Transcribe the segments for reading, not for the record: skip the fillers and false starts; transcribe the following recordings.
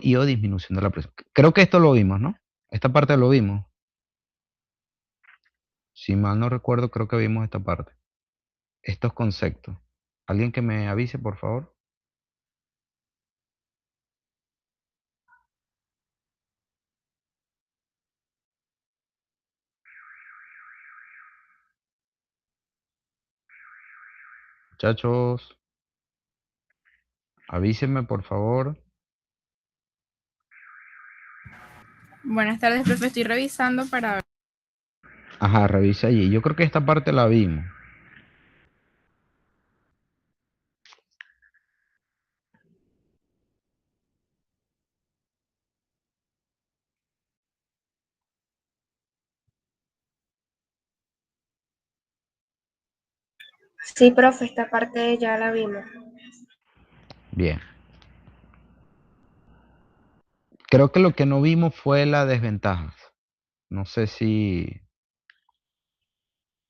y o disminución de la presión. Creo que esto lo vimos, ¿no? Esta parte lo vimos. Si mal no recuerdo, creo que vimos esta parte. Estos conceptos. ¿Alguien que me avise, por favor? Muchachos, avísenme, por favor. Buenas tardes, profe. Estoy revisando para ver. Ajá, revisa allí. Yo creo que esta parte la vimos. Sí, profe, esta parte ya la vimos. Bien. Creo que lo que no vimos fue las desventajas. No sé si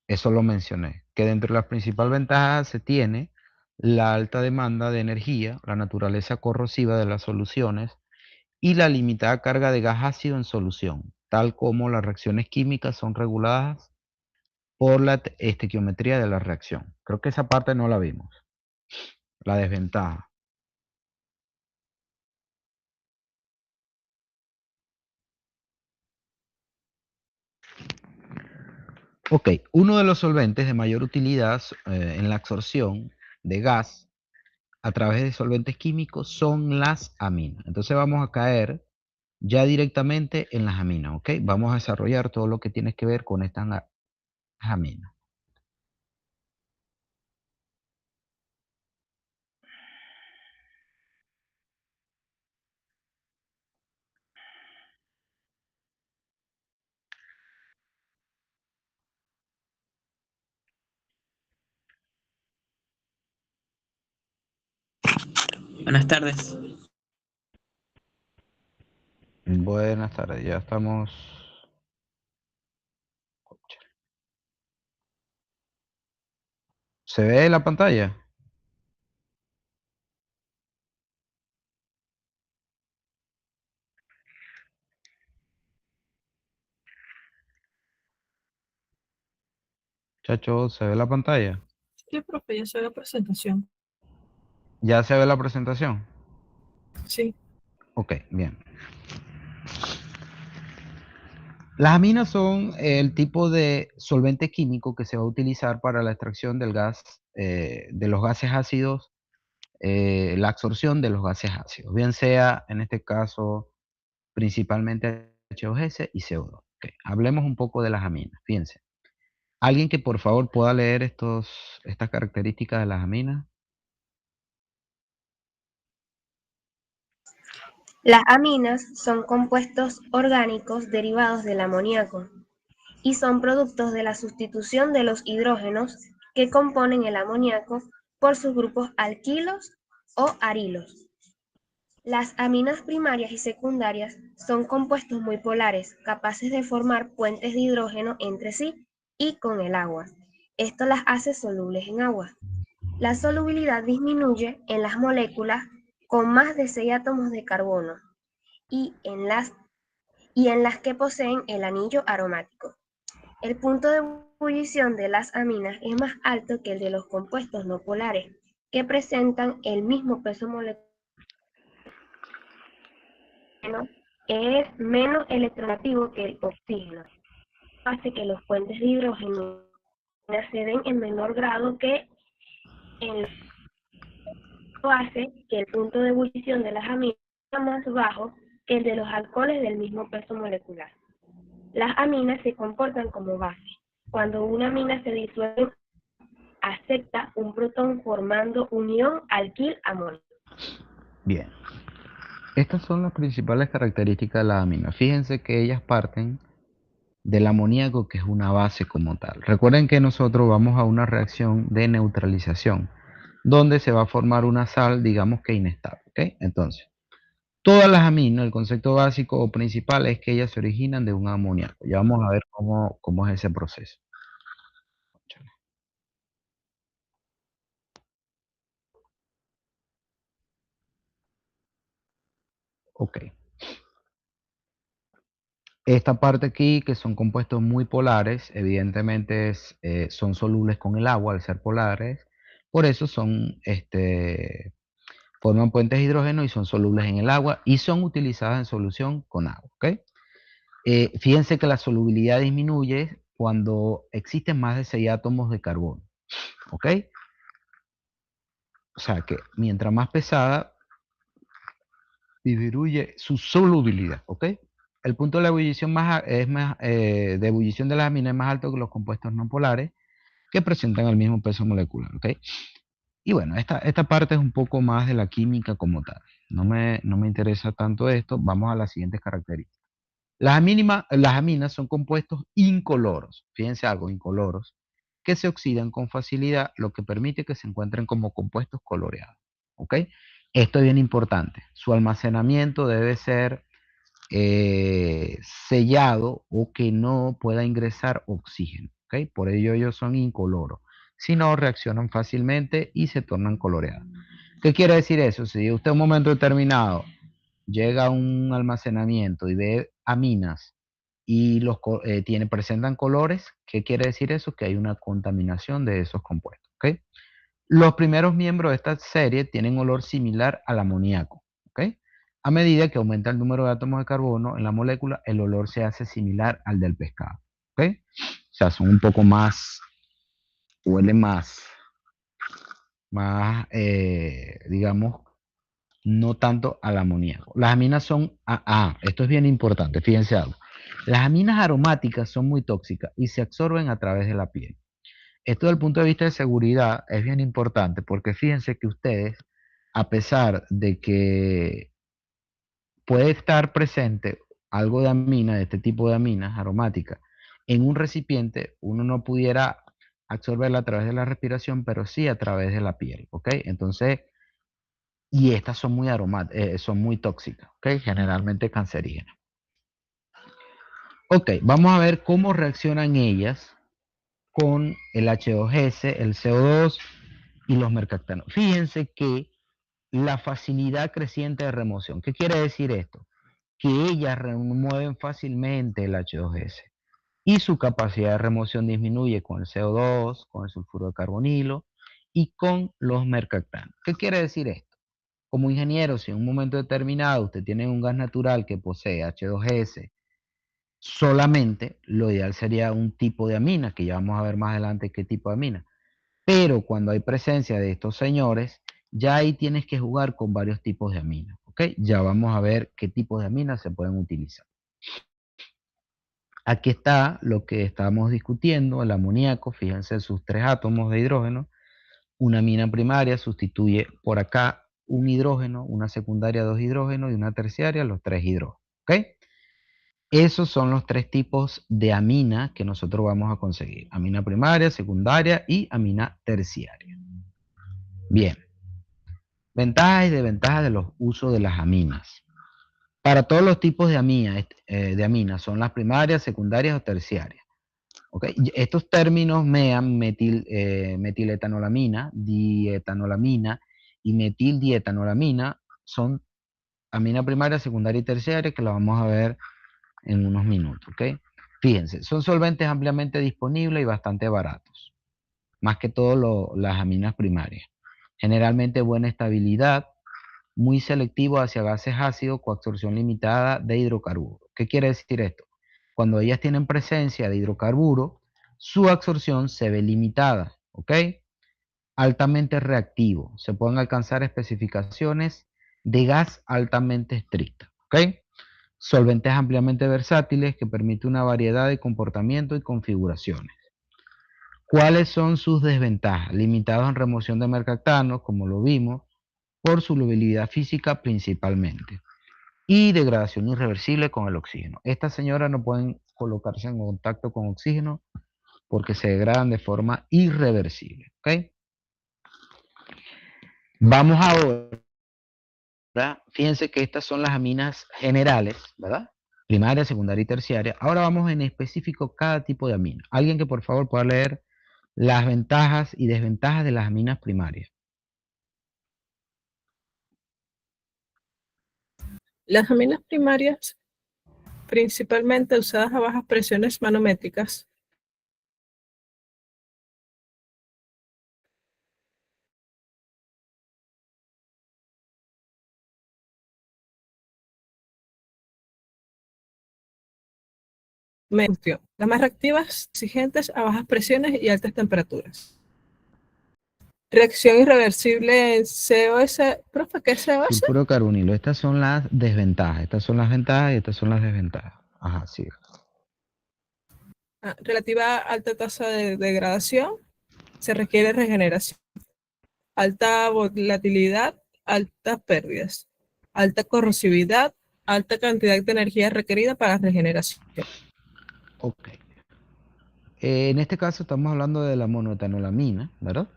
eso lo mencioné. Que dentro de las principales ventajas se tiene la alta demanda de energía, la naturaleza corrosiva de las soluciones y la limitada carga de gas ácido en solución, tal como las reacciones químicas son reguladas por la estequiometría de la reacción. Creo que esa parte no la vimos. La desventaja. Ok, uno de los solventes de mayor utilidad en la absorción de gas a través de solventes químicos son las aminas. Entonces vamos a caer ya directamente en las aminas, ¿ok? Vamos a desarrollar todo lo que tiene que ver con estas aminas. Buenas tardes. Buenas tardes, ya estamos. ¿Se ve la pantalla? Muchachos, ¿se ve la pantalla? Sí, profe, ya se ve la presentación. ¿Ya se ve la presentación? Sí. Ok, bien. Las aminas son el tipo de solvente químico que se va a utilizar para la extracción del gas, de los gases ácidos, la absorción de los gases ácidos, bien sea en este caso principalmente H2S y CO2. Ok, hablemos un poco de las aminas. Fíjense. ¿Alguien que por favor pueda leer estas características de las aminas? Las aminas son compuestos orgánicos derivados del amoníaco y son productos de la sustitución de los hidrógenos que componen el amoníaco por sus grupos alquilos o arilos. Las aminas primarias y secundarias son compuestos muy polares, capaces de formar puentes de hidrógeno entre sí y con el agua. Esto las hace solubles en agua. La solubilidad disminuye en las moléculas con más de 6 átomos de carbono y en las que poseen el anillo aromático. El punto de ebullición de las aminas es más alto que el de los compuestos no polares, que presentan el mismo peso molecular, es menos electronegativo que el oxígeno. Hace que los puentes de hidrógeno se den en menor grado que en lo hace que el punto de ebullición de las aminas sea más bajo que el de los alcoholes del mismo peso molecular. Las aminas se comportan como base. Cuando una amina se disuelve, acepta un protón formando unión alquil-amonio. Bien. Estas son las principales características de las aminas. Fíjense que ellas parten del amoníaco, que es una base como tal. Recuerden que nosotros vamos a una reacción de neutralización, donde se va a formar una sal, digamos que inestable. ¿Ok? Entonces, todas las aminas, el concepto básico o principal es que ellas se originan de un amoníaco. Ya vamos a ver cómo es ese proceso. Ok. Esta parte aquí, que son compuestos muy polares, evidentemente son solubles con el agua al ser polares, por eso forman puentes de hidrógeno y son solubles en el agua y son utilizadas en solución con agua. ¿Ok? Fíjense que la solubilidad disminuye cuando existen más de 6 átomos de carbono. ¿Ok? O sea que mientras más pesada, disminuye su solubilidad. ¿Ok? El punto de la ebullición de ebullición de las aminas es más alto que los compuestos no polares que presentan el mismo peso molecular. ¿Ok? Y bueno, esta parte es un poco más de la química como tal. No me interesa tanto esto. Vamos a las siguientes características. Las aminas son compuestos incoloros, fíjense algo, incoloros, que se oxidan con facilidad, lo que permite que se encuentren como compuestos coloreados. ¿Ok? Esto es bien importante. Su almacenamiento debe ser sellado o que no pueda ingresar oxígeno. ¿Ok? Por ello ellos son incoloros. Si no, reaccionan fácilmente y se tornan coloreados. ¿Qué quiere decir eso? Si usted en un momento determinado llega a un almacenamiento y ve aminas y presentan colores, ¿qué quiere decir eso? Que hay una contaminación de esos compuestos. ¿Ok? Los primeros miembros de esta serie tienen olor similar al amoníaco. ¿Ok? A medida que aumenta el número de átomos de carbono en la molécula, el olor se hace similar al del pescado. ¿Ok? O sea, son un poco más, huele digamos, no tanto al amoníaco. Las aminas son, esto es bien importante, fíjense algo. Las aminas aromáticas son muy tóxicas y se absorben a través de la piel. Esto desde el punto de vista de seguridad es bien importante porque fíjense que ustedes, a pesar de que puede estar presente algo de amina, de este tipo de aminas aromáticas, en un recipiente, uno no pudiera absorberla a través de la respiración, pero sí a través de la piel, ¿ok? Entonces, y estas son muy son muy tóxicas, ¿ok? Generalmente cancerígenas. Ok, vamos a ver cómo reaccionan ellas con el H2S, el CO2 y los mercaptanos. Fíjense que la facilidad creciente de remoción. ¿Qué quiere decir esto? Que ellas remueven fácilmente el H2S y su capacidad de remoción disminuye con el CO2, con el sulfuro de carbonilo y con los mercaptanos. ¿Qué quiere decir esto? Como ingeniero, si en un momento determinado usted tiene un gas natural que posee H2S solamente, lo ideal sería un tipo de amina, que ya vamos a ver más adelante qué tipo de amina. Pero cuando hay presencia de estos señores, ya ahí tienes que jugar con varios tipos de aminas. ¿Ok? Ya vamos a ver qué tipos de aminas se pueden utilizar. Aquí está lo que estábamos discutiendo, el amoníaco, fíjense sus 3 átomos de hidrógeno. Una amina primaria sustituye por acá un hidrógeno, una secundaria 2 hidrógenos y una terciaria los 3 hidrógenos. ¿Ok? Esos son los 3 tipos de amina que nosotros vamos a conseguir. Amina primaria, secundaria y amina terciaria. Bien. Ventajas y desventajas de los usos de las aminas. Para todos los tipos de aminas, son las primarias, secundarias o terciarias. ¿Okay? Estos términos MEAM, metiletanolamina, dietanolamina y metildietanolamina son amina primaria, secundaria y terciaria que la vamos a ver en unos minutos. ¿Okay? Fíjense, son solventes ampliamente disponibles y bastante baratos, más que todo las aminas primarias. Generalmente buena estabilidad, muy selectivo hacia gases ácidos, coabsorción limitada de hidrocarburos. ¿Qué quiere decir esto? Cuando ellas tienen presencia de hidrocarburo, su absorción se ve limitada, ¿ok? Altamente reactivo. Se pueden alcanzar especificaciones de gas altamente estrictas, ¿ok? Solventes ampliamente versátiles que permiten una variedad de comportamientos y configuraciones. ¿Cuáles son sus desventajas? Limitados en remoción de mercaptanos, como lo vimos, por su solubilidad física principalmente, y degradación irreversible con el oxígeno. Estas señoras no pueden colocarse en contacto con oxígeno porque se degradan de forma irreversible. ¿Okay? Vamos ahora, fíjense que estas son las aminas generales, ¿verdad? Primaria, secundaria y terciaria. Ahora vamos en específico cada tipo de amina. Alguien que por favor pueda leer las ventajas y desventajas de las aminas primarias. Las aminas primarias, principalmente usadas a bajas presiones manométricas, las más reactivas, exigentes a bajas presiones y altas temperaturas. Reacción irreversible en COS. Profe, ¿qué es COS? Sulfuro carbonilo. Estas son las desventajas. Estas son las ventajas y estas son las desventajas. Ajá, sí. Relativa a alta tasa de degradación, se requiere regeneración. Alta volatilidad, altas pérdidas. Alta corrosividad, alta cantidad de energía requerida para regeneración. Ok. En este caso estamos hablando de la monoetanolamina, ¿verdad?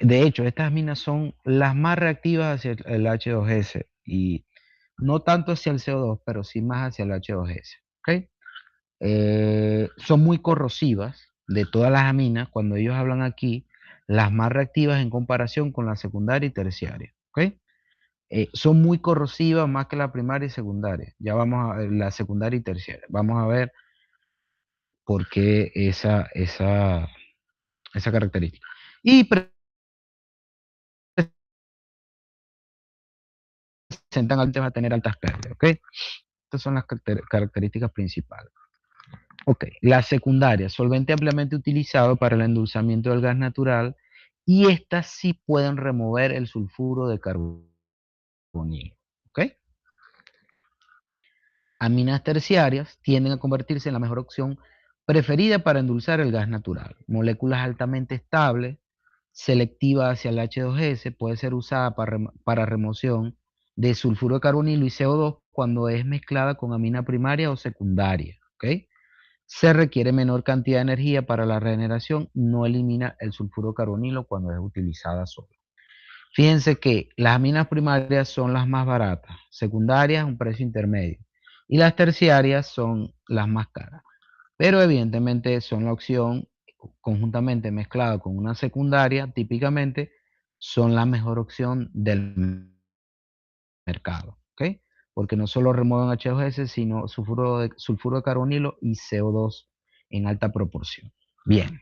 De hecho, estas aminas son las más reactivas hacia el H2S y no tanto hacia el CO2, pero sí más hacia el H2S. ¿Ok? Son muy corrosivas de todas las aminas. Cuando ellos hablan aquí, las más reactivas en comparación con la secundaria y terciaria. ¿Ok? Son muy corrosivas más que la primaria y secundaria. Ya vamos a ver la secundaria y terciaria. Vamos a ver por qué esa característica. Y presentan a tener altas pérdidas. ¿Ok? Estas son las características principales. Ok, la secundaria, solvente ampliamente utilizado para el endulzamiento del gas natural y estas sí pueden remover el sulfuro de carbonilo. ¿Ok? Aminas terciarias tienden a convertirse en la mejor opción preferida para endulzar el gas natural. Moléculas altamente estables, selectiva hacia el H2S, puede ser usada para remoción de sulfuro de carbonilo y CO2 cuando es mezclada con amina primaria o secundaria. ¿Ok? Se requiere menor cantidad de energía para la regeneración, no elimina el sulfuro de carbonilo cuando es utilizada sola. Fíjense que las aminas primarias son las más baratas, secundarias un precio intermedio y las terciarias son las más caras. Pero evidentemente son la opción conjuntamente mezclada con una secundaria, típicamente son la mejor opción del mercado, ¿ok? Porque no solo remueven H2S, sino sulfuro de carbonilo y CO2 en alta proporción. Bien.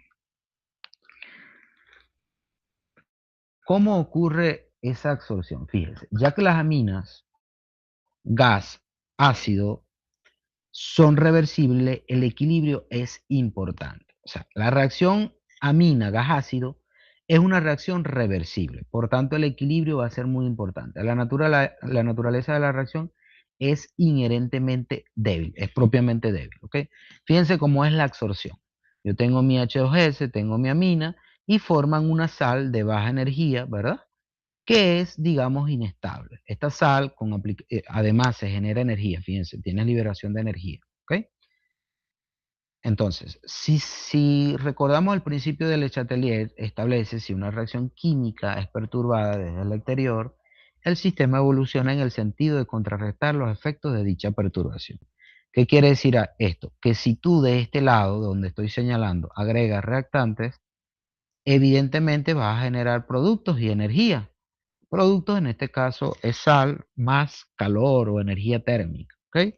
¿Cómo ocurre esa absorción? Fíjense, ya que las aminas, gas, ácido, son reversibles, el equilibrio es importante. O sea, la reacción amina, gas ácido, es una reacción reversible. Por tanto, el equilibrio va a ser muy importante. La naturaleza de la reacción es inherentemente débil, es propiamente débil. ¿Ok? Fíjense cómo es la absorción. Yo tengo mi H2S, tengo mi amina y forman una sal de baja energía, ¿verdad? Que es, digamos, inestable. Esta sal, además, se genera energía, fíjense, tiene liberación de energía. ¿Ok? Entonces, si recordamos el principio de Le Chatelier, establece si una reacción química es perturbada desde el exterior, el sistema evoluciona en el sentido de contrarrestar los efectos de dicha perturbación. ¿Qué quiere decir esto? Que si tú de este lado, donde estoy señalando, agregas reactantes, evidentemente vas a generar productos y energía. Productos en este caso es sal más calor o energía térmica. ¿Ok?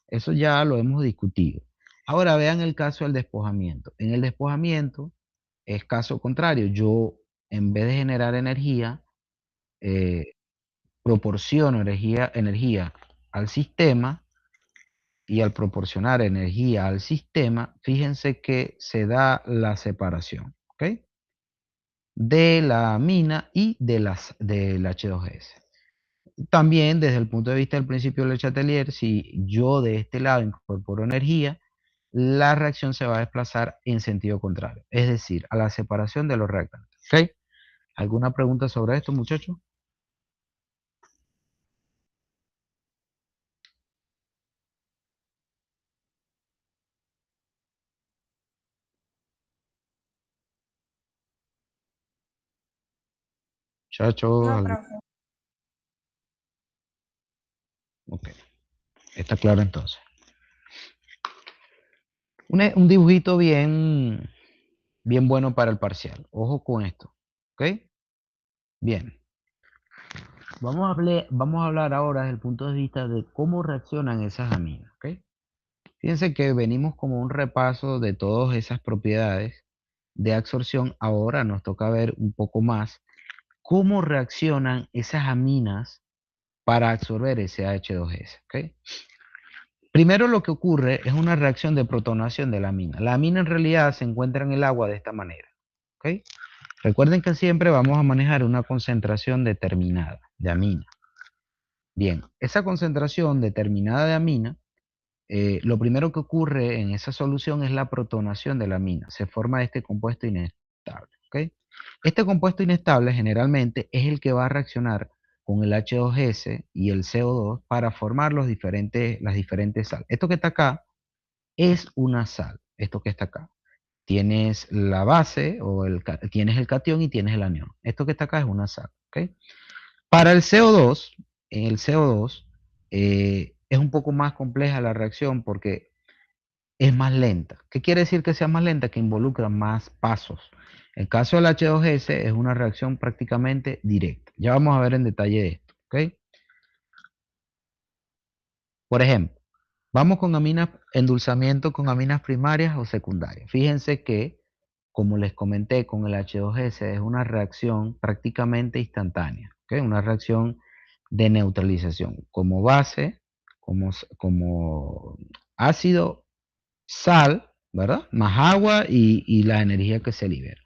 Eso ya lo hemos discutido. Ahora vean el caso del despojamiento. En el despojamiento es caso contrario. Yo, en vez de generar energía, eh, proporciono energía al sistema y al proporcionar energía al sistema, fíjense que se da la separación, ¿ok? De la amina y del H2S. También desde el punto de vista del principio de Le Chatelier, si yo de este lado incorporo energía, la reacción se va a desplazar en sentido contrario, es decir, a la separación de los reactantes. ¿Ok? ¿Alguna pregunta sobre esto, muchachos? Muchachos, No, profe. ok, está claro entonces. Un dibujito bien bueno para el parcial. Ojo con esto. ¿Ok? Bien. vamos a hablar ahora desde el punto de vista de cómo reaccionan esas aminas, ¿ok? Fíjense que venimos como un repaso de todas esas propiedades de absorción. Ahora nos toca ver un poco más cómo reaccionan esas aminas para absorber ese H2S, ¿ok? Primero lo que ocurre es una reacción de protonación de la amina. La amina en realidad se encuentra en el agua de esta manera, ¿ok? Recuerden que siempre vamos a manejar una concentración determinada de amina. Bien, esa concentración determinada de amina, lo primero que ocurre en esa solución es la protonación de la amina. Se forma este compuesto inestable, ¿ok? Este compuesto inestable generalmente es el que va a reaccionar con el H2S y el CO2 para formar las diferentes sales. Esto que está acá es una sal, esto que está acá. Tienes la base, tienes el catión y tienes el anión. Esto que está acá es una sal, ¿ok? Para el CO2, en el CO2 es un poco más compleja la reacción porque es más lenta. ¿Qué quiere decir que sea más lenta? Que involucra más pasos. El caso del H2S es una reacción prácticamente directa. Ya vamos a ver en detalle esto, ¿ok? Por ejemplo, vamos con endulzamiento con aminas primarias o secundarias. Fíjense que, como les comenté, con el H2S es una reacción prácticamente instantánea, ¿ok? Una reacción de neutralización. Como base, como ácido, sal, ¿verdad? Más agua y la energía que se libera.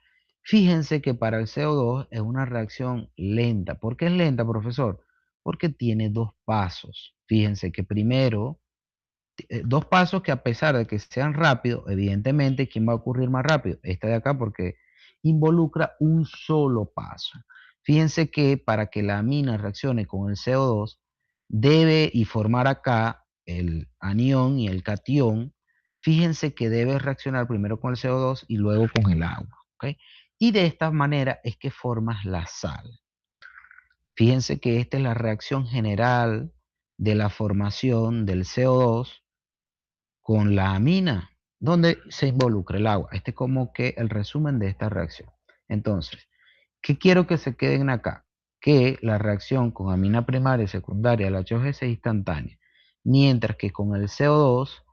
Fíjense que para el CO2 es una reacción lenta. ¿Por qué es lenta, profesor? Porque tiene dos pasos. Fíjense que primero, dos pasos que a pesar de que sean rápidos, evidentemente, ¿quién va a ocurrir más rápido? Esta de acá porque involucra un solo paso. Fíjense que para que la amina reaccione con el CO2, debe y formar acá el anión y el catión. Fíjense que debe reaccionar primero con el CO2 y luego con el agua, ¿ok? Y de esta manera es que formas la sal. Fíjense que esta es la reacción general de la formación del CO2 con la amina, donde se involucra el agua. Este es como que el resumen de esta reacción. Entonces, ¿qué quiero que se queden acá? Que la reacción con amina primaria y secundaria, la H2S, es instantánea, mientras que con el CO2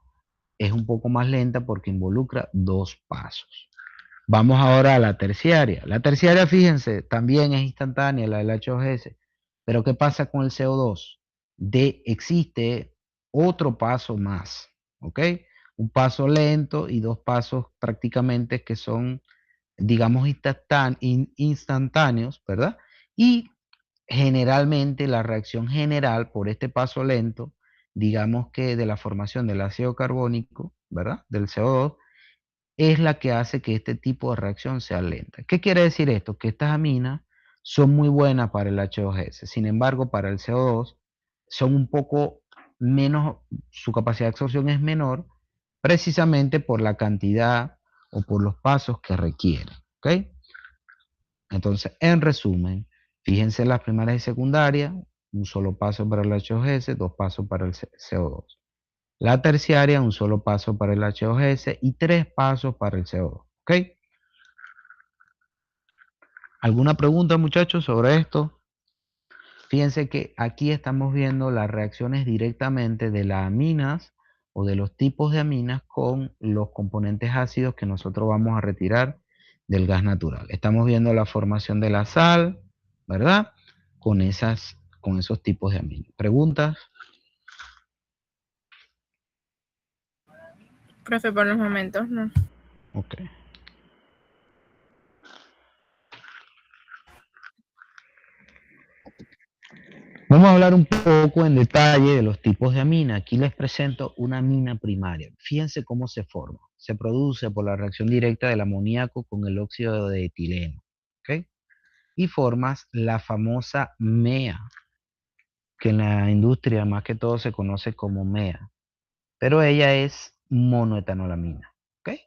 es un poco más lenta porque involucra dos pasos. Vamos ahora a la terciaria. La terciaria, fíjense, también es instantánea, la del H2S. Pero ¿qué pasa con el CO2? Existe otro paso más, ¿ok? Un paso lento y dos pasos prácticamente que son, digamos, instantáneos, ¿verdad? Y generalmente la reacción general por este paso lento, digamos que de la formación del ácido carbónico, ¿verdad? Del CO2, es la que hace que este tipo de reacción sea lenta. ¿Qué quiere decir esto? Que estas aminas son muy buenas para el H2S, sin embargo, para el CO2 son un poco menos, su capacidad de absorción es menor, precisamente por la cantidad o por los pasos que requieren. ¿Ok? Entonces, en resumen, fíjense en las primarias y secundarias, un solo paso para el H2S, dos pasos para el CO2. La terciaria, un solo paso para el H2S y tres pasos para el CO2. ¿Ok? ¿Alguna pregunta, muchachos, sobre esto? Fíjense que aquí estamos viendo las reacciones directamente de las aminas o de los tipos de aminas con los componentes ácidos que nosotros vamos a retirar del gas natural. Estamos viendo la formación de la sal, ¿verdad? Con esos tipos de aminas. ¿Preguntas? Profe, por los momentos, no. Ok. Vamos a hablar un poco en detalle de los tipos de amina. Aquí les presento una amina primaria. Fíjense cómo se forma. Se produce por la reacción directa del amoníaco con el óxido de etileno. ¿Ok? Y formas la famosa MEA, que en la industria más que todo se conoce como MEA. Pero ella es monoetanolamina. ¿Ok?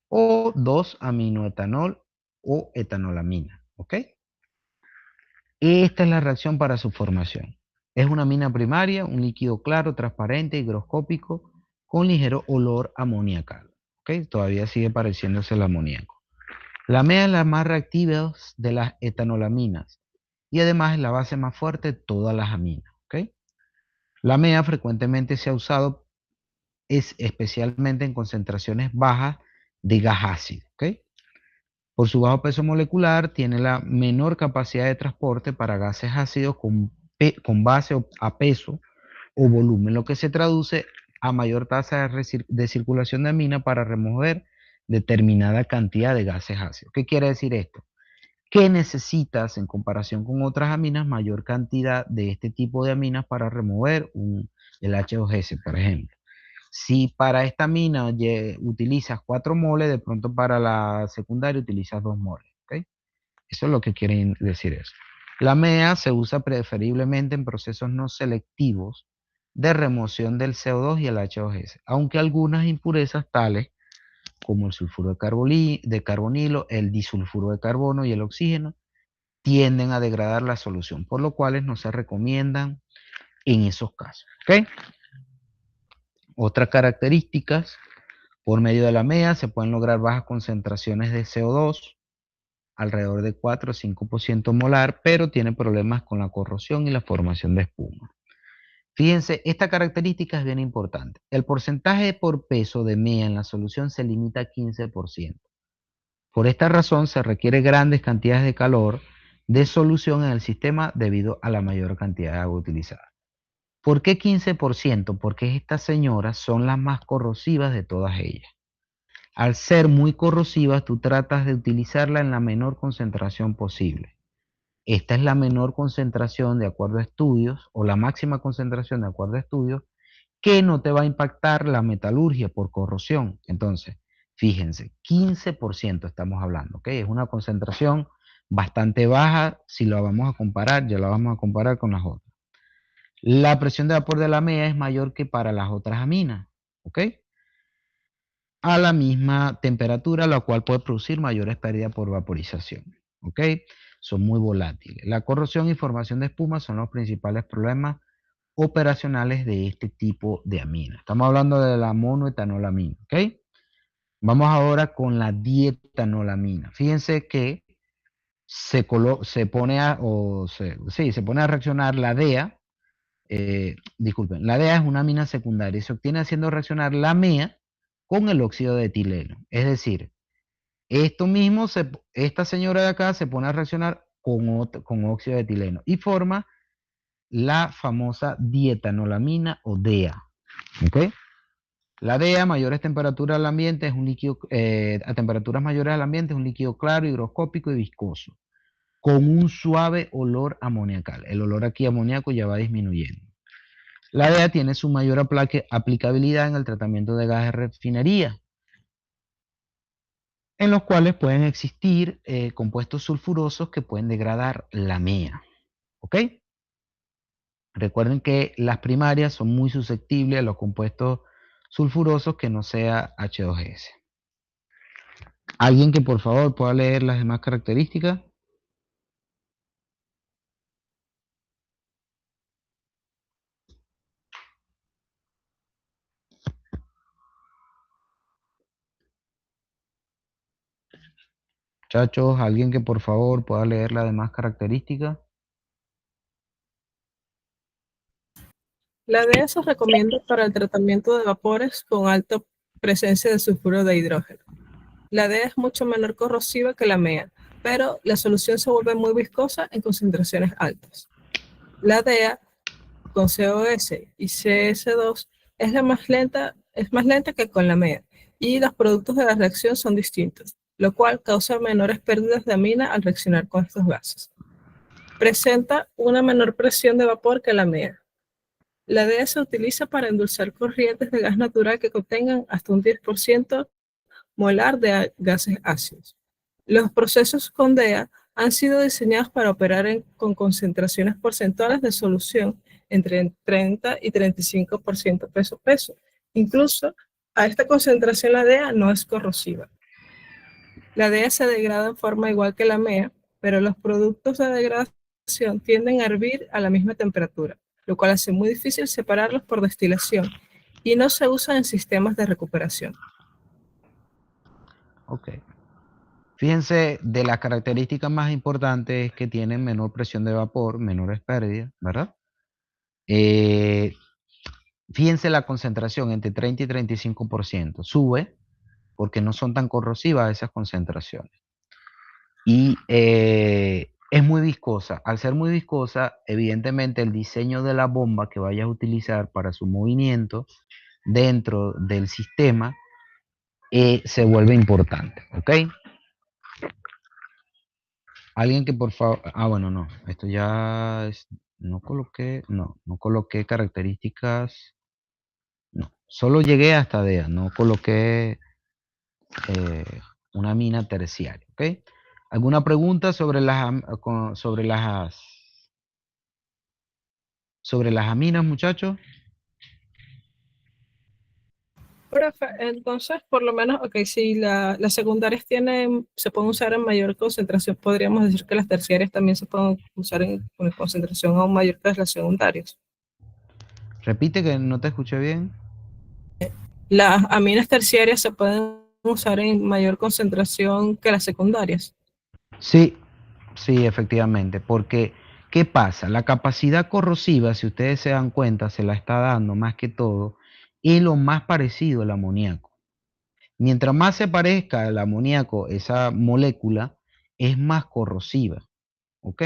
O 2-aminoetanol o etanolamina. ¿Ok? Esta es la reacción para su formación. Es una amina primaria, un líquido claro, transparente, higroscópico, con ligero olor amoníacal. ¿Okay? Todavía sigue pareciéndose el amoníaco. La MEA es la más reactiva de las etanolaminas y además es la base más fuerte de todas las aminas. ¿Ok? La MEA frecuentemente se ha usado especialmente en concentraciones bajas de gas ácido. ¿Ok? Por su bajo peso molecular, tiene la menor capacidad de transporte para gases ácidos con base a peso o volumen, lo que se traduce a mayor tasa de circulación de amina para remover determinada cantidad de gases ácidos. ¿Qué quiere decir esto? Que necesitas, en comparación con otras aminas, mayor cantidad de este tipo de aminas para remover el H2S, por ejemplo. Si para esta amina utilizas 4 moles, de pronto para la secundaria utilizas 2 moles. ¿Ok? Eso es lo que quieren decir eso. La MEA se usa preferiblemente en procesos no selectivos de remoción del CO2 y el H2S, aunque algunas impurezas tales como el sulfuro de carbonilo, el disulfuro de carbono y el oxígeno tienden a degradar la solución, por lo cual no se recomiendan en esos casos. ¿Ok? Otras características, por medio de la MEA se pueden lograr bajas concentraciones de CO2, alrededor de 4 o 5% molar, pero tiene problemas con la corrosión y la formación de espuma. Fíjense, esta característica es bien importante. El porcentaje por peso de MEA en la solución se limita a 15%. Por esta razón se requiere grandes cantidades de calor de solución en el sistema debido a la mayor cantidad de agua utilizada. ¿Por qué 15%? Porque estas señoras son las más corrosivas de todas ellas. Al ser muy corrosivas, tú tratas de utilizarla en la menor concentración posible. Esta es la menor concentración de acuerdo a estudios, o la máxima concentración de acuerdo a estudios, que no te va a impactar la metalurgia por corrosión. Entonces, fíjense, 15% estamos hablando, ¿ok? Es una concentración bastante baja si la vamos a comparar, ya la vamos a comparar con las otras. La presión de vapor de la MEA es mayor que para las otras aminas, ¿ok? A la misma temperatura, la cual puede producir mayores pérdidas por vaporización, ¿ok? Son muy volátiles. La corrosión y formación de espuma son los principales problemas operacionales de este tipo de amina. Estamos hablando de la monoetanolamina, ¿ok? Vamos ahora con la dietanolamina. Fíjense que se pone a reaccionar la DEA. Disculpen, la DEA es una amina secundaria y se obtiene haciendo reaccionar la MEA con el óxido de etileno. Es decir, esto mismo, esta señora de acá se pone a reaccionar con óxido de etileno y forma la famosa dietanolamina o DEA. ¿Ok? La DEA a mayores temperaturas del ambiente es un líquido, a temperaturas mayores del ambiente es un líquido claro, higroscópico y viscoso, con un suave olor amoniacal. El olor aquí amoníaco ya va disminuyendo. La DEA tiene su mayor aplicabilidad en el tratamiento de gas de refinería, en los cuales pueden existir compuestos sulfurosos que pueden degradar la MEA. ¿Ok? Recuerden que las primarias son muy susceptibles a los compuestos sulfurosos que no sea H2S. ¿Alguien que por favor pueda leer las demás características? Muchachos, ¿alguien que por favor pueda leer las demás características? La DEA se recomienda para el tratamiento de vapores con alta presencia de sulfuro de hidrógeno. La DEA es mucho menor corrosiva que la MEA, pero la solución se vuelve muy viscosa en concentraciones altas. La DEA con COS y CS2 es más lenta que con la MEA, y los productos de la reacción son distintos, lo cual causa menores pérdidas de amina al reaccionar con estos gases. Presenta una menor presión de vapor que la MEA. La DEA se utiliza para endulzar corrientes de gas natural que contengan hasta un 10% molar de gases ácidos. Los procesos con DEA han sido diseñados para operar con concentraciones porcentuales de solución entre 30 y 35% peso-peso. Incluso a esta concentración la DEA no es corrosiva. La DEA se degrada en forma igual que la MEA, pero los productos de degradación tienden a hervir a la misma temperatura, lo cual hace muy difícil separarlos por destilación y no se usan en sistemas de recuperación. Ok. Fíjense, de las características más importantes es que tienen menor presión de vapor, menores pérdidas, ¿verdad? Fíjense la concentración entre 30 y 35%. Sube porque no son tan corrosivas esas concentraciones. Y es muy viscosa. Al ser muy viscosa, evidentemente el diseño de la bomba que vayas a utilizar para su movimiento dentro del sistema se vuelve importante, ¿ok? Alguien que por favor, bueno, no, esto ya es, no coloqué características, no, solo llegué hasta DEA, no coloqué una mina terciaria, ¿ok? ¿Alguna pregunta sobre sobre las aminas, muchachos? Profe, entonces, por lo menos, ok, si las secundarias se pueden usar en mayor concentración, podríamos decir que las terciarias también se pueden usar con concentración aún mayor que las secundarias. Repite que no te escuché bien. Las aminas terciarias se pueden usar en mayor concentración que las secundarias. Sí, sí, efectivamente, porque ¿qué pasa? La capacidad corrosiva, si ustedes se dan cuenta, se la está dando más que todo, y lo más parecido al amoníaco. Mientras más se parezca al amoníaco esa molécula, es más corrosiva, ¿ok?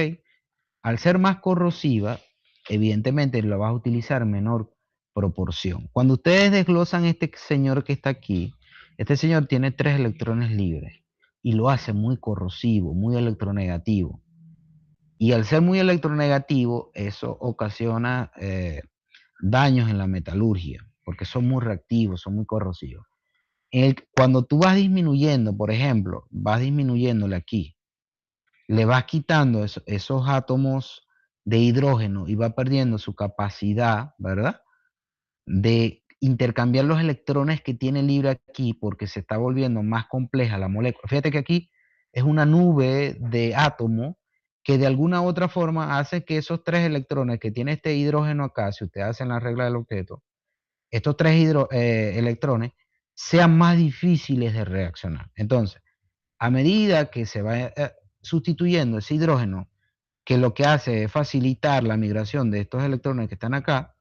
Al ser más corrosiva, evidentemente la vas a utilizar en menor proporción. Cuando ustedes desglosan este señor que está aquí, este señor tiene 3 electrones libres y lo hace muy corrosivo, muy electronegativo. Y al ser muy electronegativo, eso ocasiona daños en la metalurgia, porque son muy reactivos, son muy corrosivos. Cuando tú vas disminuyendo, por ejemplo, vas disminuyéndole aquí, le vas quitando esos átomos de hidrógeno y va perdiendo su capacidad, ¿verdad? De intercambiar los electrones que tiene libre aquí porque se está volviendo más compleja la molécula. Fíjate que aquí es una nube de átomos que de alguna u otra forma hace que esos 3 electrones que tiene este hidrógeno acá, si ustedes hacen la regla del octeto, estos 3 electrones sean más difíciles de reaccionar. Entonces, a medida que se va sustituyendo ese hidrógeno, que lo que hace es facilitar la migración de estos electrones que están acá,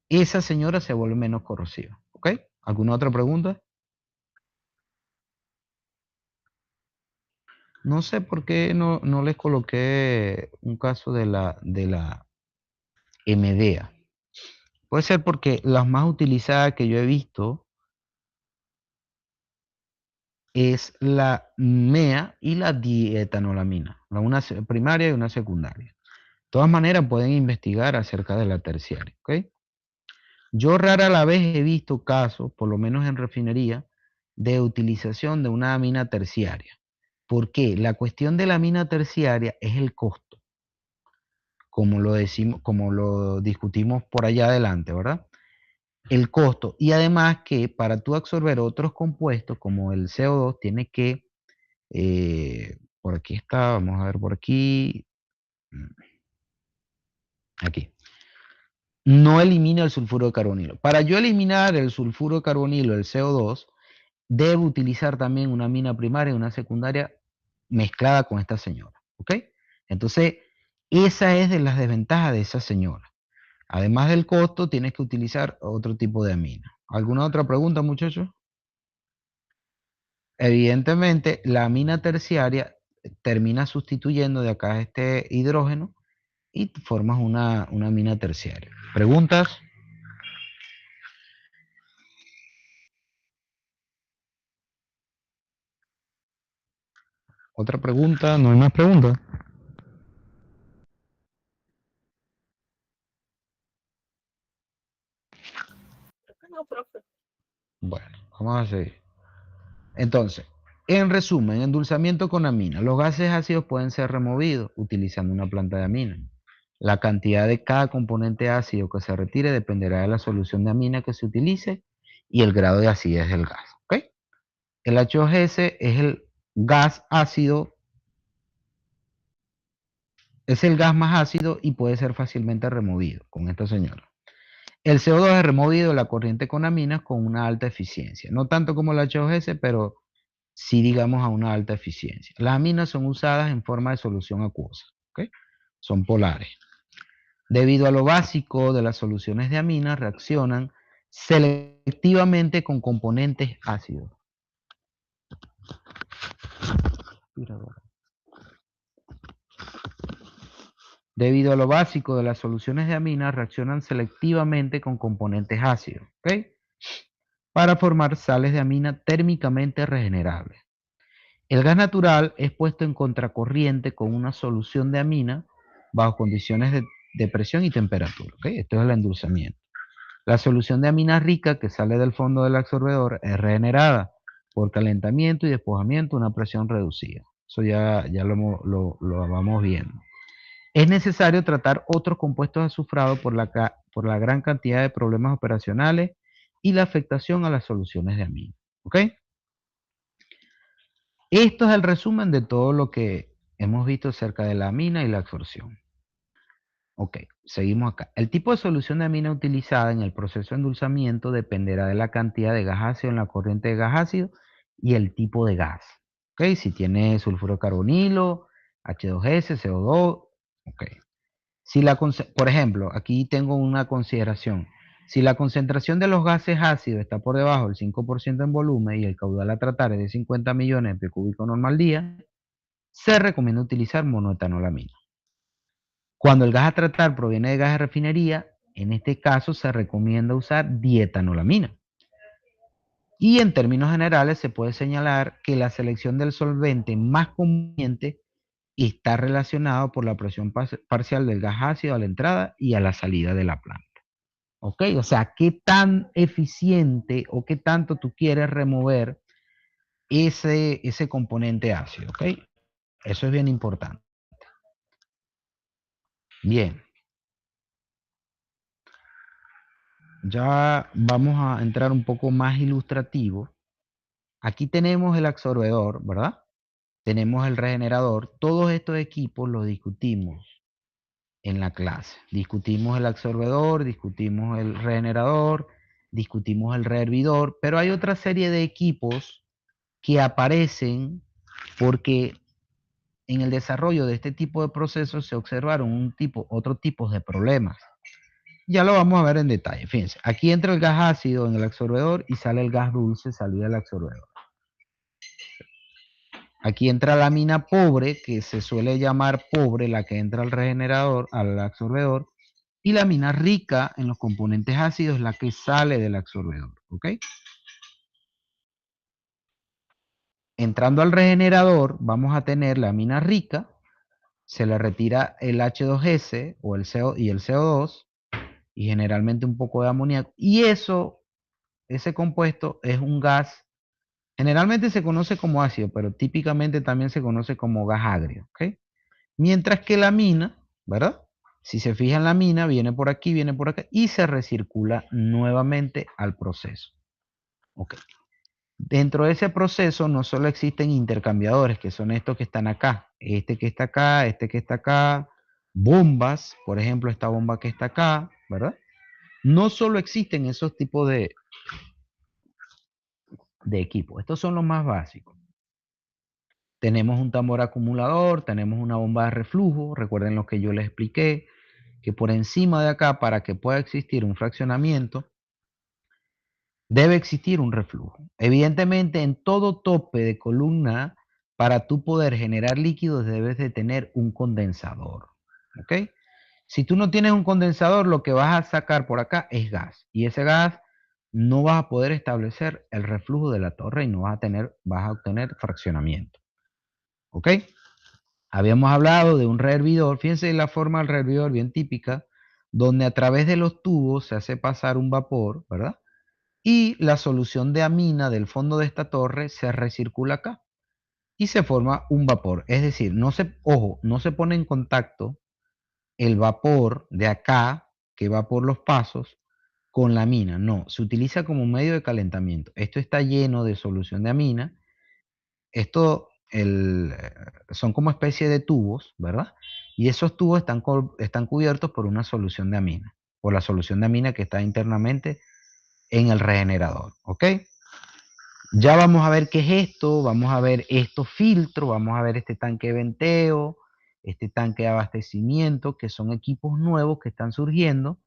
esa señora se vuelve menos corrosiva. ¿Ok? ¿Alguna otra pregunta? No sé por qué no les coloqué un caso de la MDA. Puede ser porque las más utilizadas que yo he visto es la MEA y la dietanolamina, una primaria y una secundaria. De todas maneras, pueden investigar acerca de la terciaria. ¿Ok? Yo rara la vez he visto casos, por lo menos en refinería, de utilización de una amina terciaria. ¿Por qué? La cuestión de la amina terciaria es el costo, como lo decimos, como lo discutimos por allá adelante, ¿verdad? El costo. Y además que para tú absorber otros compuestos, como el CO2, tiene que, por aquí está, vamos a ver por aquí, aquí. No elimina el sulfuro de carbonilo. Para yo eliminar el sulfuro de carbonilo, el CO2, debe utilizar también una mina primaria y una secundaria mezclada con esta señora. ¿Ok? Entonces, esa es de las desventajas de esa señora. Además del costo, tienes que utilizar otro tipo de amina. ¿Alguna otra pregunta, muchachos? Evidentemente, la amina terciaria termina sustituyendo de acá este hidrógeno y formas una amina terciaria. ¿Preguntas? ¿Otra pregunta? ¿No hay más preguntas? No, profe. Bueno, vamos a seguir. Entonces, en resumen, endulzamiento con amina. Los gases ácidos pueden ser removidos utilizando una planta de amina. La cantidad de cada componente ácido que se retire dependerá de la solución de amina que se utilice y el grado de acidez del gas. ¿Ok? El H2S es el gas ácido, es el gas más ácido y puede ser fácilmente removido con esta señora. El CO2 es removido de la corriente con aminas con una alta eficiencia. No tanto como el H2S, pero sí, digamos, a una alta eficiencia. Las aminas son usadas en forma de solución acuosa. ¿Ok? Son polares. Debido a lo básico de las soluciones de aminas, reaccionan selectivamente con componentes ácidos. Debido a lo básico de las soluciones de aminas, reaccionan selectivamente con componentes ácidos, ¿ok? Para formar sales de amina térmicamente regenerables. El gas natural es puesto en contracorriente con una solución de amina bajo condiciones de presión y temperatura, ¿ok? Esto es el endulzamiento. La solución de amina rica que sale del fondo del absorbedor es regenerada por calentamiento y despojamiento a una presión reducida. Eso ya lo vamos viendo. Es necesario tratar otros compuestos azufrados por la gran cantidad de problemas operacionales y la afectación a las soluciones de amina. ¿Ok? Esto es el resumen de todo lo que hemos visto acerca de la amina y la absorción. Ok, seguimos acá. El tipo de solución de amina utilizada en el proceso de endulzamiento dependerá de la cantidad de gas ácido en la corriente de gas ácido y el tipo de gas. Ok, si tiene sulfuro de carbonilo, H2S, CO2, ok. Por ejemplo, aquí tengo una consideración. Si la concentración de los gases ácidos está por debajo del 5% en volumen y el caudal a tratar es de 50 millones de pies cúbicos normal día, se recomienda utilizar monoetanolamina. Cuando el gas a tratar proviene de gas de refinería, en este caso se recomienda usar dietanolamina. Y en términos generales se puede señalar que la selección del solvente más conveniente está relacionado por la presión parcial del gas ácido a la entrada y a la salida de la planta. ¿Ok? O sea, qué tan eficiente o qué tanto tú quieres remover ese componente ácido. ¿Ok? Eso es bien importante. Bien. Ya vamos a entrar un poco más ilustrativo. Aquí tenemos el absorbedor, ¿verdad? Tenemos el regenerador. Todos estos equipos los discutimos en la clase. Discutimos el absorbedor, discutimos el regenerador, discutimos el rehervidor, pero hay otra serie de equipos que aparecen porque en el desarrollo de este tipo de procesos se observaron otros tipos de problemas. Ya lo vamos a ver en detalle. Fíjense, aquí entra el gas ácido en el absorbedor y sale el gas dulce salida del absorbedor. Aquí entra la amina pobre, que se suele llamar pobre, la que entra al regenerador, al absorbedor, y la amina rica en los componentes ácidos, la que sale del absorbedor. ¿Ok? Entrando al regenerador, vamos a tener la amina rica, se le retira el H2S o el y el CO2, y generalmente un poco de amoníaco, y ese compuesto es un gas. Generalmente se conoce como ácido, pero típicamente también se conoce como gas agrio, ¿ok? Mientras que la mina, ¿verdad? Si se fijan, la mina viene por aquí, viene por acá y se recircula nuevamente al proceso. ¿Ok? Dentro de ese proceso no solo existen intercambiadores, que son estos que están acá, este que está acá, este que está acá, bombas, por ejemplo, esta bomba que está acá, ¿verdad? No solo existen esos tipos de equipos, estos son los más básicos. Tenemos un tambor acumulador, tenemos una bomba de reflujo, recuerden lo que yo les expliqué, que por encima de acá, para que pueda existir un fraccionamiento, debe existir un reflujo. Evidentemente, en todo tope de columna, para tú poder generar líquidos, debes de tener un condensador. ¿Ok? Si tú no tienes un condensador, lo que vas a sacar por acá es gas. Y ese gas no vas a poder establecer el reflujo de la torre y no vas a obtener fraccionamiento. ¿Ok? Habíamos hablado de un rehervidor. Fíjense la forma del rehervidor bien típica, donde a través de los tubos se hace pasar un vapor, ¿verdad? Y la solución de amina del fondo de esta torre se recircula acá y se forma un vapor. Es decir, no se pone en contacto el vapor de acá, que va por los pasos, con la amina. No, se utiliza como medio de calentamiento. Esto está lleno de solución de amina. Son como especie de tubos, ¿verdad? Y esos tubos están cubiertos por una solución de amina. por la solución de amina que está internamente en el regenerador, ¿ok? Ya vamos a ver qué es esto, vamos a ver estos filtros, vamos a ver este tanque de venteo, este tanque de abastecimiento, que son equipos nuevos que están surgiendo,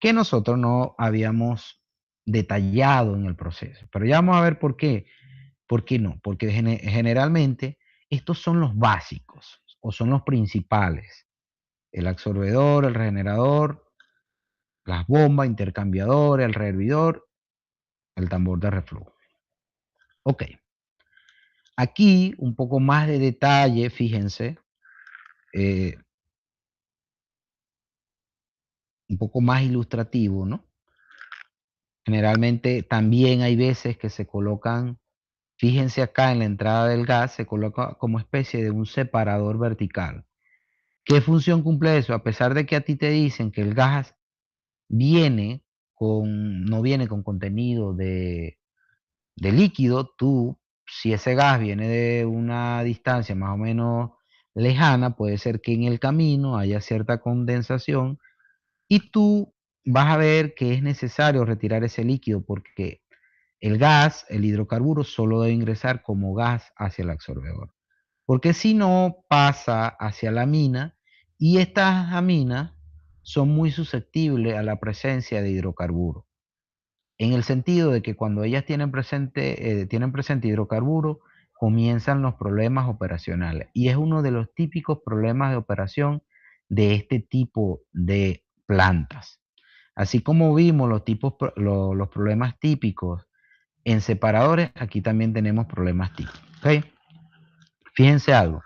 que nosotros no habíamos detallado en el proceso. Pero ya vamos a ver por qué. ¿Por qué no? Porque generalmente estos son los básicos o son los principales. El absorbedor, el regenerador, las bombas, intercambiador, el rehervidor, el tambor de reflujo. Ok. Aquí un poco más de detalle, fíjense, un poco más ilustrativo, ¿no? Generalmente también hay veces que se colocan, fíjense acá en la entrada del gas, se coloca como especie de un separador vertical. ¿Qué función cumple eso? A pesar de que a ti te dicen que el gas no viene con contenido de líquido, tú, si ese gas viene de una distancia más o menos lejana, puede ser que en el camino haya cierta condensación y tú vas a ver que es necesario retirar ese líquido porque el gas, el hidrocarburo, solo debe ingresar como gas hacia el absorbedor. Porque si no, pasa hacia la mina y estas aminas son muy susceptibles a la presencia de hidrocarburos. En el sentido de que cuando ellas tienen presente hidrocarburo, comienzan los problemas operacionales. Y es uno de los típicos problemas de operación de este tipo de plantas. Así como vimos los problemas típicos en separadores, aquí también tenemos problemas típicos. ¿Okay? Fíjense algo.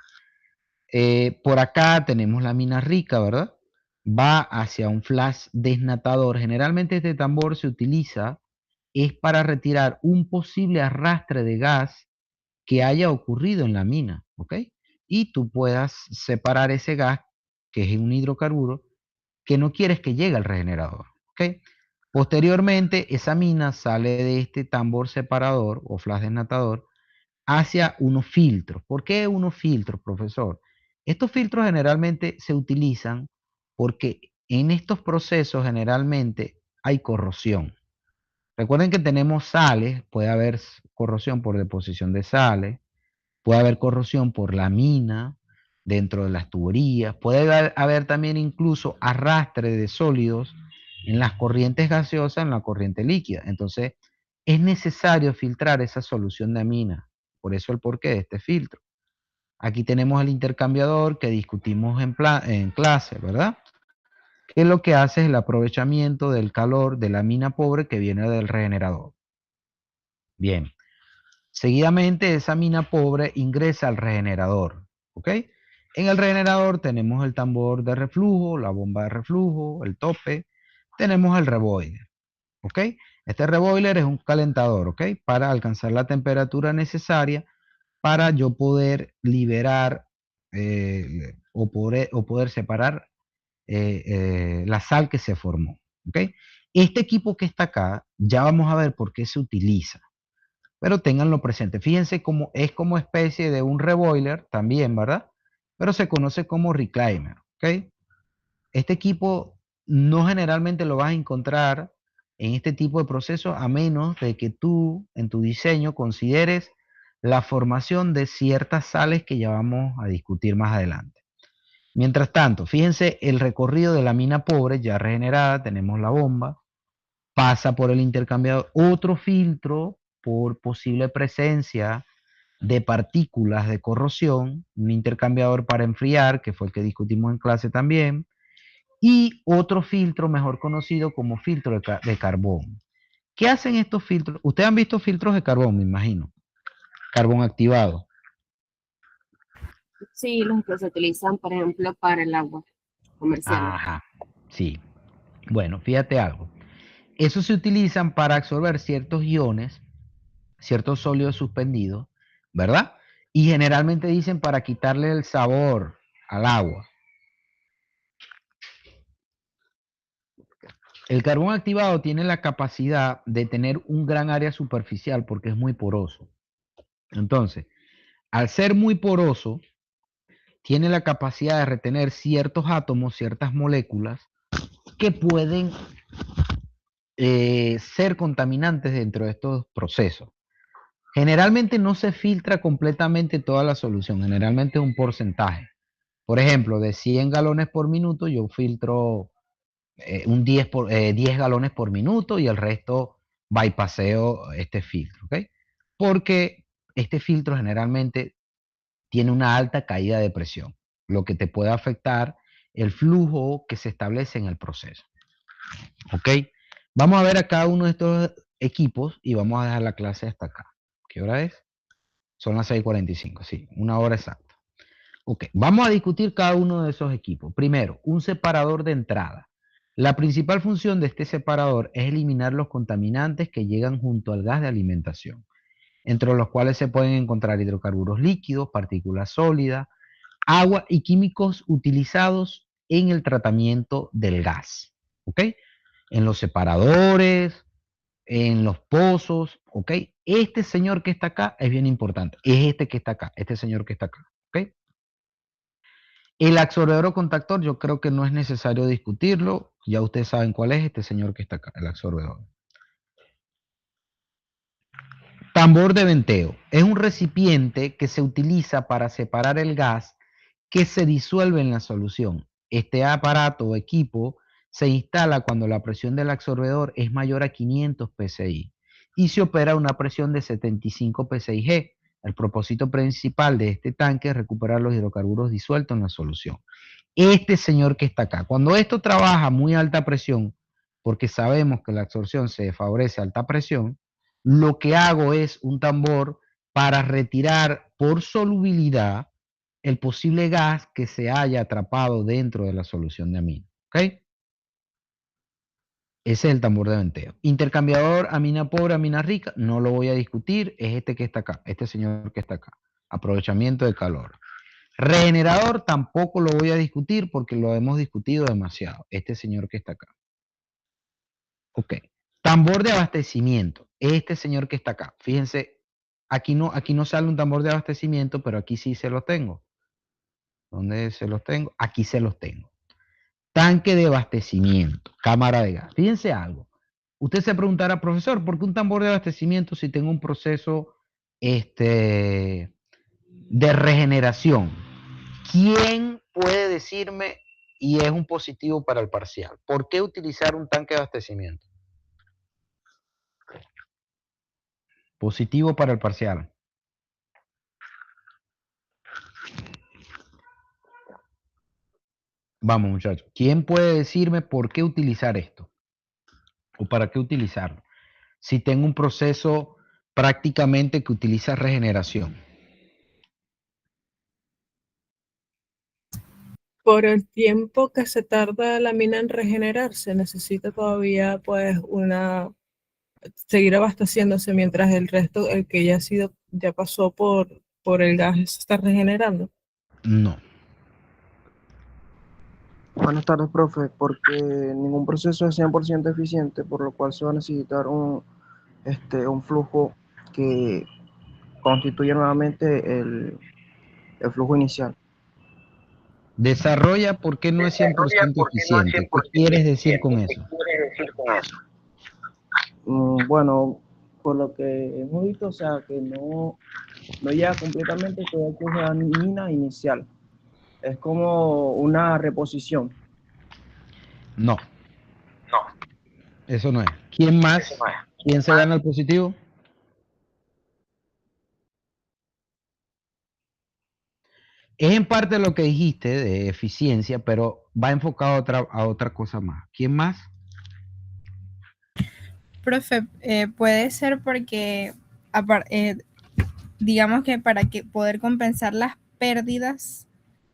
Por acá tenemos la mina rica, ¿verdad? Va hacia un flash desnatador. Generalmente este tambor se utiliza es para retirar un posible arrastre de gas que haya ocurrido en la mina, ¿ok? Y tú puedas separar ese gas, que es un hidrocarburo, que no quieres que llegue al regenerador, ¿ok? Posteriormente, esa mina sale de este tambor separador o flash desnatador hacia unos filtros. ¿Por qué unos filtros, profesor? Estos filtros generalmente se utilizan porque en estos procesos generalmente hay corrosión. Recuerden que tenemos sales, puede haber corrosión por deposición de sales, puede haber corrosión por la mina dentro de las tuberías, puede haber también incluso arrastre de sólidos en las corrientes gaseosas, en la corriente líquida. Entonces, es necesario filtrar esa solución de amina. Por eso el porqué de este filtro. Aquí tenemos el intercambiador que discutimos en clase, ¿verdad? Que lo que hace es el aprovechamiento del calor de la mina pobre que viene del regenerador. Bien, seguidamente esa mina pobre ingresa al regenerador, ¿ok? En el regenerador tenemos el tambor de reflujo, la bomba de reflujo, el tope, tenemos el reboiler, ¿ok? Este reboiler es un calentador, ¿ok? Para alcanzar la temperatura necesaria para yo poder liberar o poder separar la sal que se formó, ¿ok? Este equipo que está acá, ya vamos a ver por qué se utiliza. Pero ténganlo presente. Fíjense cómo es como especie de un reboiler también, ¿verdad? Pero se conoce como reclaimer, ¿ok? Este equipo no generalmente lo vas a encontrar en este tipo de procesos a menos de que tú en tu diseño consideres la formación de ciertas sales que ya vamos a discutir más adelante. Mientras tanto, fíjense el recorrido de la mina pobre ya regenerada, tenemos la bomba, pasa por el intercambiador, otro filtro por posible presencia de partículas de corrosión, un intercambiador para enfriar, que fue el que discutimos en clase también, y otro filtro mejor conocido como filtro de carbón. ¿Qué hacen estos filtros? Ustedes han visto filtros de carbón, me imagino. Carbón activado. Sí, los que se utilizan, por ejemplo, para el agua comercial. Ajá, sí. Bueno, fíjate algo. Esos se utilizan para absorber ciertos iones, ciertos sólidos suspendidos, ¿verdad? Y generalmente dicen para quitarle el sabor al agua. El carbón activado tiene la capacidad de tener un gran área superficial porque es muy poroso. Entonces, al ser muy poroso, tiene la capacidad de retener ciertos átomos, ciertas moléculas que pueden ser contaminantes dentro de estos procesos. Generalmente no se filtra completamente toda la solución, generalmente es un porcentaje. Por ejemplo, de 100 galones por minuto, yo filtro 10 galones por minuto y el resto bypasseo este filtro, ¿ok? Porque este filtro generalmente tiene una alta caída de presión, lo que te puede afectar el flujo que se establece en el proceso, ¿ok? Vamos a ver a cada uno de estos equipos y vamos a dejar la clase hasta acá. ¿Qué hora es? Son las 6:45, sí, una hora exacta. Ok, vamos a discutir cada uno de esos equipos. Primero, un separador de entrada. La principal función de este separador es eliminar los contaminantes que llegan junto al gas de alimentación, entre los cuales se pueden encontrar hidrocarburos líquidos, partículas sólidas, agua y químicos utilizados en el tratamiento del gas. ¿Ok? En los separadores, en los pozos, ¿ok? Este señor que está acá es bien importante. Es este que está acá, este señor que está acá, ¿ok? El absorbedor o contactor, yo creo que no es necesario discutirlo. Ya ustedes saben cuál es este señor que está acá, el absorbedor. Tambor de venteo. Es un recipiente que se utiliza para separar el gas que se disuelve en la solución. Este aparato o equipo se instala cuando la presión del absorbedor es mayor a 500 psi y se opera a una presión de 75 psi-G. El propósito principal de este tanque es recuperar los hidrocarburos disueltos en la solución. Este señor que está acá, cuando esto trabaja a muy alta presión, porque sabemos que la absorción se favorece a alta presión, lo que hago es un tambor para retirar por solubilidad el posible gas que se haya atrapado dentro de la solución de amina. ¿Ok? Ese es el tambor de venteo. Intercambiador amina pobre, amina rica, no lo voy a discutir, es este que está acá, este señor que está acá. Aprovechamiento de calor. Regenerador tampoco lo voy a discutir porque lo hemos discutido demasiado. Este señor que está acá. Ok. Tambor de abastecimiento. Este señor que está acá. Fíjense, aquí no sale un tambor de abastecimiento, pero aquí sí se lo tengo. ¿Dónde se los tengo? Aquí se los tengo. Tanque de abastecimiento, cámara de gas. Fíjense algo. Usted se preguntará, profesor, ¿por qué un tambor de abastecimiento si tengo un proceso de regeneración? ¿Quién puede decirme, y es un positivo para el parcial, por qué utilizar un tanque de abastecimiento? Positivo para el parcial. Vamos, muchachos. ¿Quién puede decirme por qué utilizar esto? ¿O para qué utilizarlo? Si tengo un proceso prácticamente que utiliza regeneración. Por el tiempo que se tarda la mina en regenerarse, necesita todavía pues seguir abasteciéndose mientras el resto, el que ya pasó por el gas, se está regenerando. No. Buenas tardes, profe, porque ningún proceso es 100% eficiente, por lo cual se va a necesitar un flujo que constituya nuevamente el flujo inicial. Desarrolla por qué no es 100% eficiente. ¿Qué quieres decir con eso? Bueno, por lo que hemos visto, o sea, que no llega completamente todo el flujo de amina inicial. Es como una reposición. No. Eso no es. ¿Quién más? ¿Quién se gana el positivo? Es en parte lo que dijiste de eficiencia, pero va enfocado a otra cosa más. ¿Quién más? Profe, puede ser porque, digamos que para poder compensar las pérdidas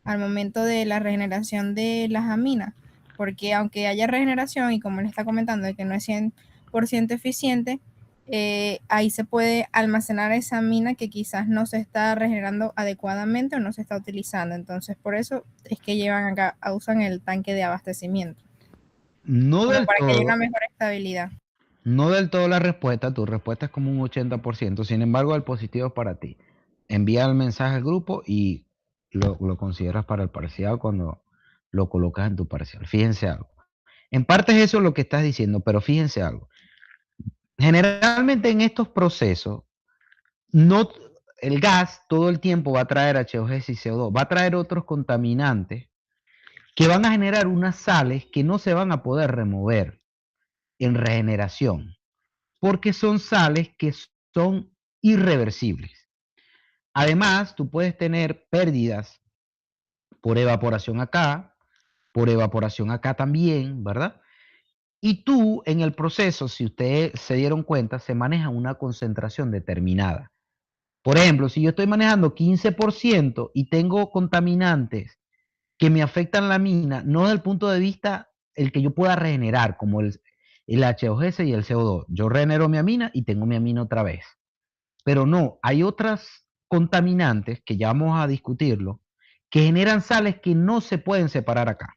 al momento de la regeneración de las aminas, porque aunque haya regeneración y como le está comentando de que no es 100% eficiente, ahí se puede almacenar esa amina que quizás no se está regenerando adecuadamente o no se está utilizando. Entonces, por eso es que usan el tanque de abastecimiento. No Como del para que haya todo. una mejor estabilidad. No del todo la respuesta. Tu respuesta es como un 80%. Sin embargo, el positivo es para ti. Envía el mensaje al grupo y lo consideras para el parcial cuando lo colocas en tu parcial. Fíjense algo. En parte es eso lo que estás diciendo, pero fíjense algo. Generalmente en estos procesos, no, el gas todo el tiempo va a traer H2S y CO2, va a traer otros contaminantes que van a generar unas sales que no se van a poder remover en regeneración, porque son sales que son irreversibles. Además, tú puedes tener pérdidas por evaporación acá también, ¿verdad? Y tú en el proceso, si ustedes se dieron cuenta, se maneja una concentración determinada. Por ejemplo, si yo estoy manejando 15% y tengo contaminantes que me afectan la mina, no desde el punto de vista el que yo pueda regenerar, como el H2S y el CO2. Yo regenero mi amina y tengo mi amina otra vez. Pero no, hay otras contaminantes, que ya vamos a discutirlo, que generan sales que no se pueden separar acá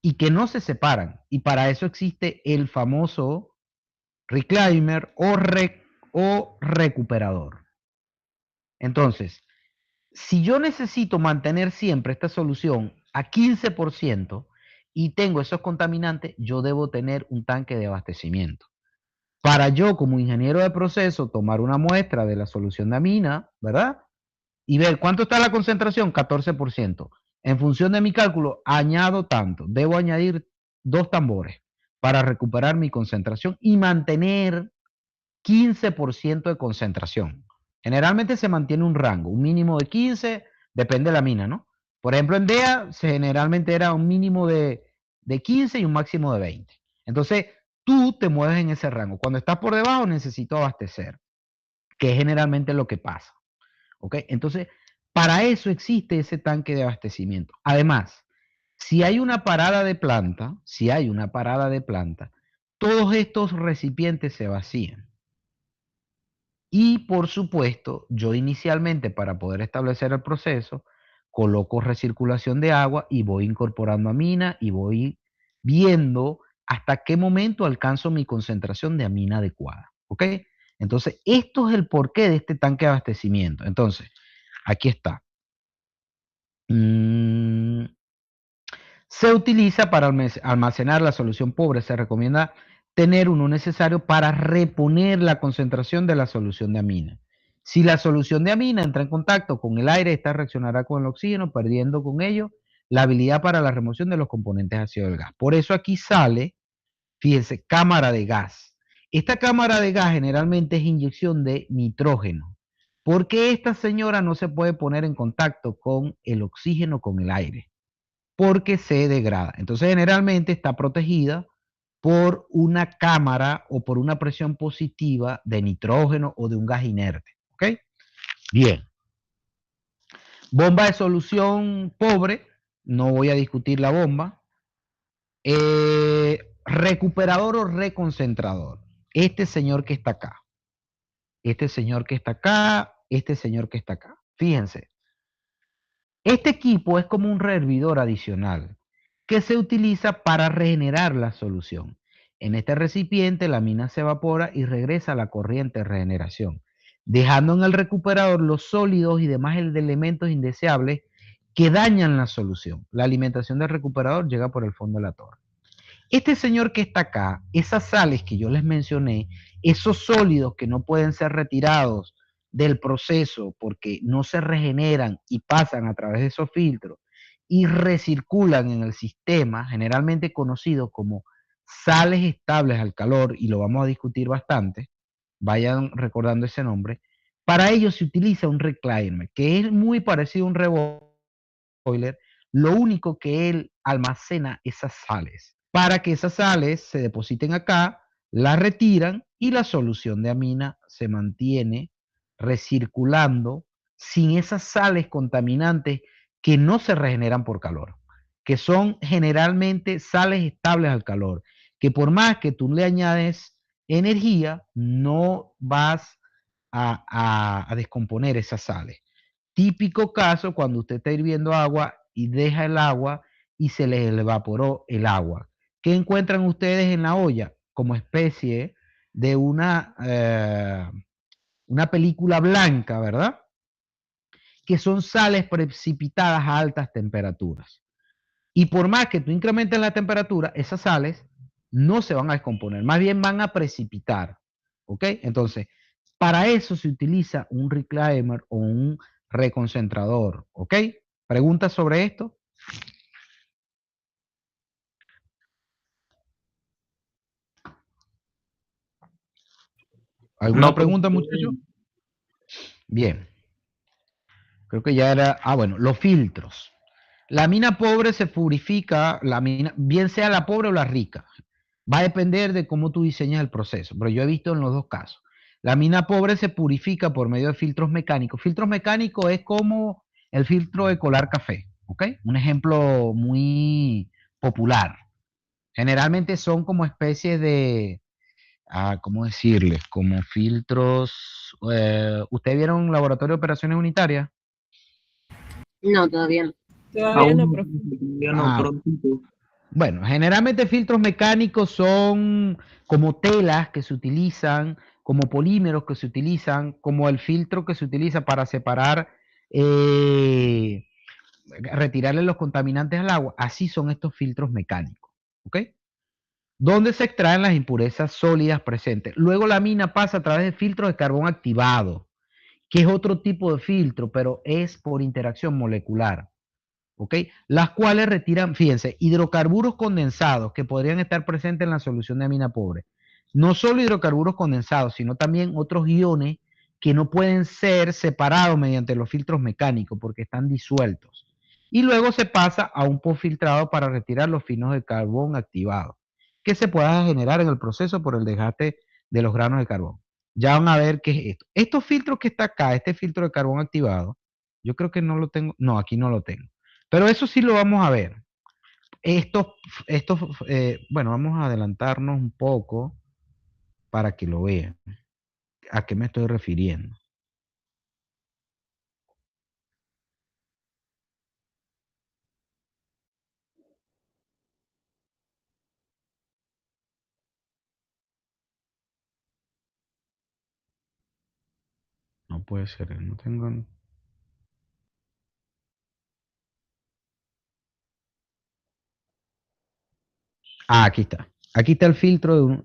y que no se separan. Y para eso existe el famoso reclaimer o recuperador. Entonces, si yo necesito mantener siempre esta solución a 15% y tengo esos contaminantes, yo debo tener un tanque de abastecimiento. Para yo, como ingeniero de proceso, tomar una muestra de la solución de amina, ¿verdad? Y ver cuánto está la concentración, 14%. En función de mi cálculo, añado tanto. Debo añadir 2 tambores para recuperar mi concentración y mantener 15% de concentración. Generalmente se mantiene un rango, un mínimo de 15, depende de la mina, ¿no? Por ejemplo, en DEA generalmente era un mínimo de 15 y un máximo de 20. Entonces, tú te mueves en ese rango. Cuando estás por debajo, necesito abastecer, que es generalmente lo que pasa. ¿Ok? Entonces, para eso existe ese tanque de abastecimiento. Además, si hay una parada de planta, todos estos recipientes se vacían. Y por supuesto, yo inicialmente para poder establecer el proceso, coloco recirculación de agua y voy incorporando amina y voy viendo hasta qué momento alcanzo mi concentración de amina adecuada. ¿Ok? Entonces, esto es el porqué de este tanque de abastecimiento. Entonces, aquí está. Se utiliza para almacenar la solución pobre. Se recomienda tener uno necesario para reponer la concentración de la solución de amina. Si la solución de amina entra en contacto con el aire, esta reaccionará con el oxígeno, perdiendo con ello la habilidad para la remoción de los componentes ácidos del gas. Por eso aquí sale, fíjense, cámara de gas. Esta cámara de gas generalmente es inyección de nitrógeno, porque esta señora no se puede poner en contacto con el oxígeno, con el aire, porque se degrada. Entonces, generalmente está protegida por una cámara o por una presión positiva de nitrógeno o de un gas inerte. ¿Ok? Bien. Bomba de solución pobre, no voy a discutir la bomba. Recuperador o reconcentrador. Este señor que está acá. Este señor que está acá. Este señor que está acá. Fíjense. Este equipo es como un rehervidor adicional que se utiliza para regenerar la solución. En este recipiente la mina se evapora y regresa a la corriente de regeneración, dejando en el recuperador los sólidos y demás elementos indeseables que dañan la solución. La alimentación del recuperador llega por el fondo de la torre. Este señor que está acá, esas sales que yo les mencioné, esos sólidos que no pueden ser retirados del proceso porque no se regeneran y pasan a través de esos filtros y recirculan en el sistema, generalmente conocido como sales estables al calor, y lo vamos a discutir bastante, vayan recordando ese nombre. Para ello se utiliza un reclaimer, que es muy parecido a un reboiler, lo único que él almacena esas sales. Para que esas sales se depositen acá, las retiran y la solución de amina se mantiene recirculando sin esas sales contaminantes que no se regeneran por calor, que son generalmente sales estables al calor, que por más que tú le añades energía, no vas a descomponer esas sales. Típico caso cuando usted está hirviendo agua y deja el agua y se le evaporó el agua. ¿Qué encuentran ustedes en la olla? Como especie de una película blanca, ¿verdad? Que son sales precipitadas a altas temperaturas. Y por más que tú incrementes la temperatura, esas sales no se van a descomponer, más bien van a precipitar. ¿Ok? Entonces, para eso se utiliza un reclaimer o un reconcentrador. ¿Ok? ¿Preguntas sobre esto? ¿Alguna No, profe. pregunta, muchachos? Bien. Creo que ya era. Ah, bueno, los filtros. La mina pobre se purifica, la mina, bien sea la pobre o la rica. Va a depender de cómo tú diseñas el proceso, pero yo he visto en los dos casos. La mina pobre se purifica por medio de filtros mecánicos. Filtros mecánicos es como el filtro de colar café, ¿ok? Un ejemplo muy popular. Generalmente son como especies de, ¿cómo decirles? Como filtros. ¿Ustedes vieron Laboratorio de Operaciones Unitarias? No, todavía no. Todavía no, Aún profe. ya no, Ah, prontito. bueno, generalmente filtros mecánicos son como telas que se utilizan, como polímeros que se utilizan, como el filtro que se utiliza para separar, eh, retirarle los contaminantes al agua. Así son estos filtros mecánicos, ¿ok? Donde se extraen las impurezas sólidas presentes. Luego la mina pasa a través de filtros de carbón activado, que es otro tipo de filtro, pero es por interacción molecular. ¿Ok? Las cuales retiran, fíjense, hidrocarburos condensados que podrían estar presentes en la solución de amina pobre. No solo hidrocarburos condensados, sino también otros iones que no pueden ser separados mediante los filtros mecánicos porque están disueltos. Y luego se pasa a un postfiltrado para retirar los finos de carbón activados, que se pueda generar en el proceso por el desgaste de los granos de carbón. Ya van a ver qué es esto. Estos filtros que está acá, este filtro de carbón activado, yo creo que no lo tengo, no, aquí no lo tengo. Pero eso sí lo vamos a ver. Bueno, vamos a adelantarnos un poco para que lo vean. ¿A qué me estoy refiriendo? No puede ser, no tengo. Aquí está. Aquí está el filtro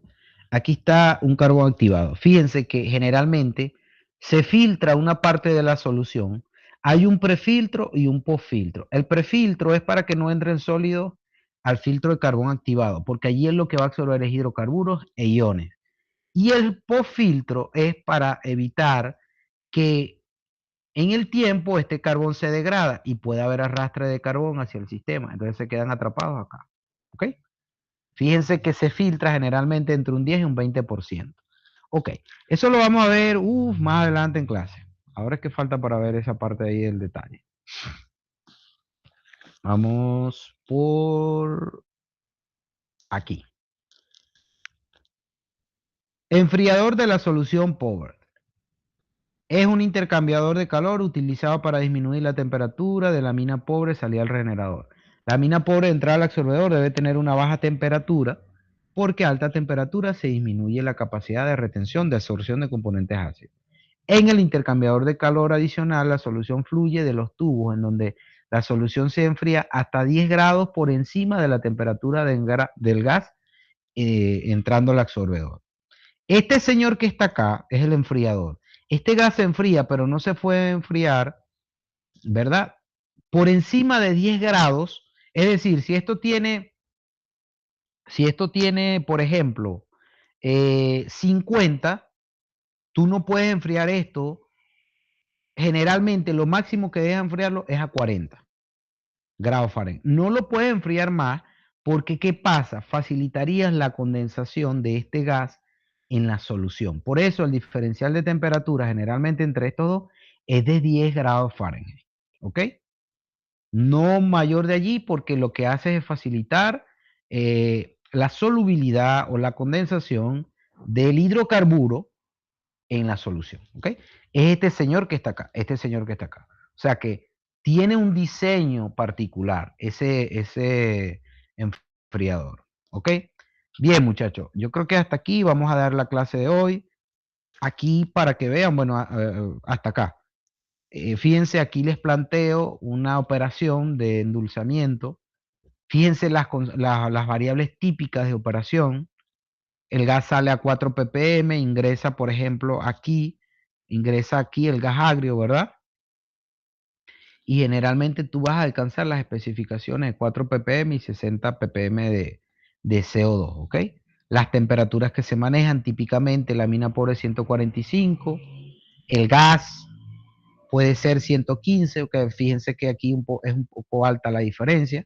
aquí está un carbón activado. Fíjense que generalmente se filtra una parte de la solución. Hay un prefiltro y un postfiltro. El prefiltro es para que no entren sólidos al filtro de carbón activado, porque allí es lo que va a absorber es hidrocarburos e iones. Y el postfiltro es para evitar que en el tiempo este carbón se degrada y puede haber arrastre de carbón hacia el sistema. Entonces se quedan atrapados acá. ¿Ok? Fíjense que se filtra generalmente entre un 10 y un 20%. Ok, eso lo vamos a ver más adelante en clase. Ahora es que falta para ver esa parte ahí del detalle. Vamos por aquí. Enfriador de la solución Power. Es un intercambiador de calor utilizado para disminuir la temperatura de la mina pobre salida al regenerador. La mina pobre de entrada al absorbedor debe tener una baja temperatura porque a alta temperatura se disminuye la capacidad de retención de absorción de componentes ácidos. En el intercambiador de calor adicional, la solución fluye de los tubos en donde la solución se enfría hasta 10 grados por encima de la temperatura del gas entrando al absorbedor. Este señor que está acá es el enfriador. Este gas se enfría, pero no se puede enfriar, ¿verdad? Por encima de 10 grados. Es decir, si esto tiene, por ejemplo, 50, tú no puedes enfriar esto. Generalmente lo máximo que deja enfriarlo es a 40 grados Fahrenheit. No lo puedes enfriar más porque, ¿qué pasa? Facilitarías la condensación de este gas en la solución. Por eso el diferencial de temperatura generalmente entre estos dos es de 10 grados Fahrenheit. ¿Ok? No mayor de allí porque lo que hace es facilitar la solubilidad o la condensación del hidrocarburo en la solución. ¿Ok? Es este señor que está acá, este señor que está acá. O sea que tiene un diseño particular, ese enfriador. ¿Ok? Bien, muchachos, yo creo que hasta aquí vamos a dar la clase de hoy. Aquí para que vean, bueno, hasta acá. Fíjense, aquí les planteo una operación de endulzamiento Fíjense las variables típicas de operación. El gas sale a 4 ppm, ingresa, por ejemplo, ingresa aquí el gas agrio, ¿verdad? Y generalmente tú vas a alcanzar las especificaciones de 4 ppm y 60 ppm de CO2, ¿ok? Las temperaturas que se manejan, típicamente la mina pobre 145, el gas puede ser 115, ok, fíjense que aquí es un poco alta la diferencia.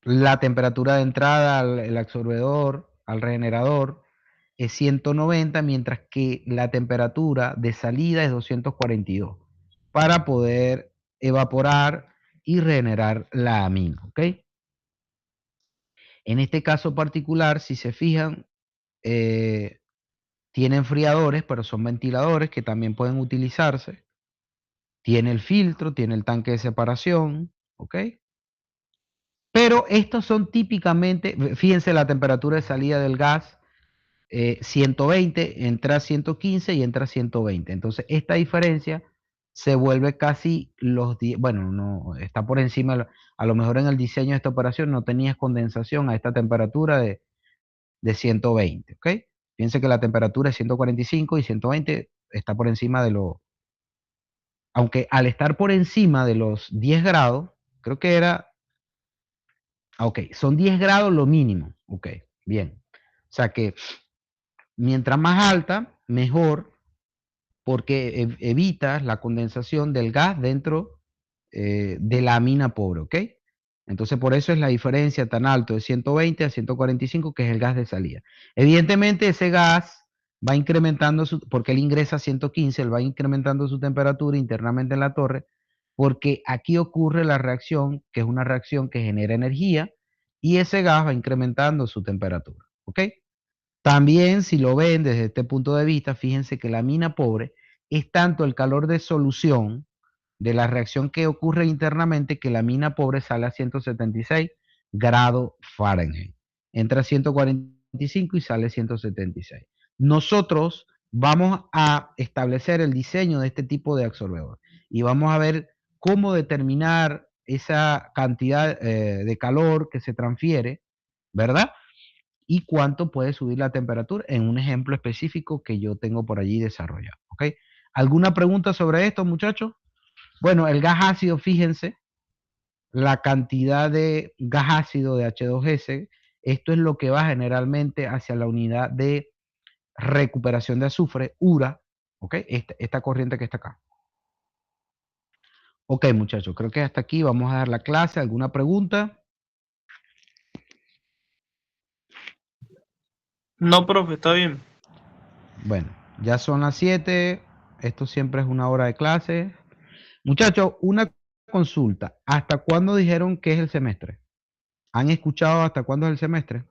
La temperatura de entrada al absorbedor, al regenerador, es 190, mientras que la temperatura de salida es 242, para poder evaporar y regenerar la amina, ¿ok? En este caso particular, si se fijan, tiene enfriadores, pero son ventiladores que también pueden utilizarse. Tiene el filtro, tiene el tanque de separación, ¿ok? Pero estos son típicamente, fíjense la temperatura de salida del gas, 120, entra a 115 y entra a 120. Entonces, esta diferencia se vuelve casi bueno, no, está por encima, a lo mejor en el diseño de esta operación no tenías condensación a esta temperatura de 120, ¿ok? Fíjense que la temperatura es 145 y 120 está por encima de aunque al estar por encima de los 10 grados, creo que era, ok, son 10 grados lo mínimo, ok, bien. O sea que mientras más alta, mejor, porque evitas la condensación del gas dentro de la mina pobre, ¿ok? Entonces por eso es la diferencia tan alto de 120 a 145, que es el gas de salida. Evidentemente ese gas va incrementando, porque él ingresa a 115, él va incrementando su temperatura internamente en la torre, porque aquí ocurre la reacción, que es una reacción que genera energía, y ese gas va incrementando su temperatura, ¿ok? También, si lo ven desde este punto de vista, fíjense que la mina pobre es tanto el calor de solución de la reacción que ocurre internamente, que la mina pobre sale a 176 grados Fahrenheit. Entra a 145 y sale a 176. Nosotros vamos a establecer el diseño de este tipo de absorbedor y vamos a ver cómo determinar esa cantidad de calor que se transfiere, ¿verdad? Y cuánto puede subir la temperatura en un ejemplo específico que yo tengo por allí desarrollado, ¿ok? ¿Alguna pregunta sobre esto, muchachos? Bueno, el gas ácido, fíjense, la cantidad de gas ácido de H2S, esto es lo que va generalmente hacia la unidad de recuperación de azufre, URA, ¿ok? Esta corriente que está acá. Ok, muchachos, creo que hasta aquí vamos a dar la clase. ¿Alguna pregunta? No, profe, está bien. Bueno, ya son las 7. Esto siempre es una hora de clase. Muchachos, una consulta. ¿Hasta cuándo dijeron que es el semestre? ¿Han escuchado hasta cuándo es el semestre?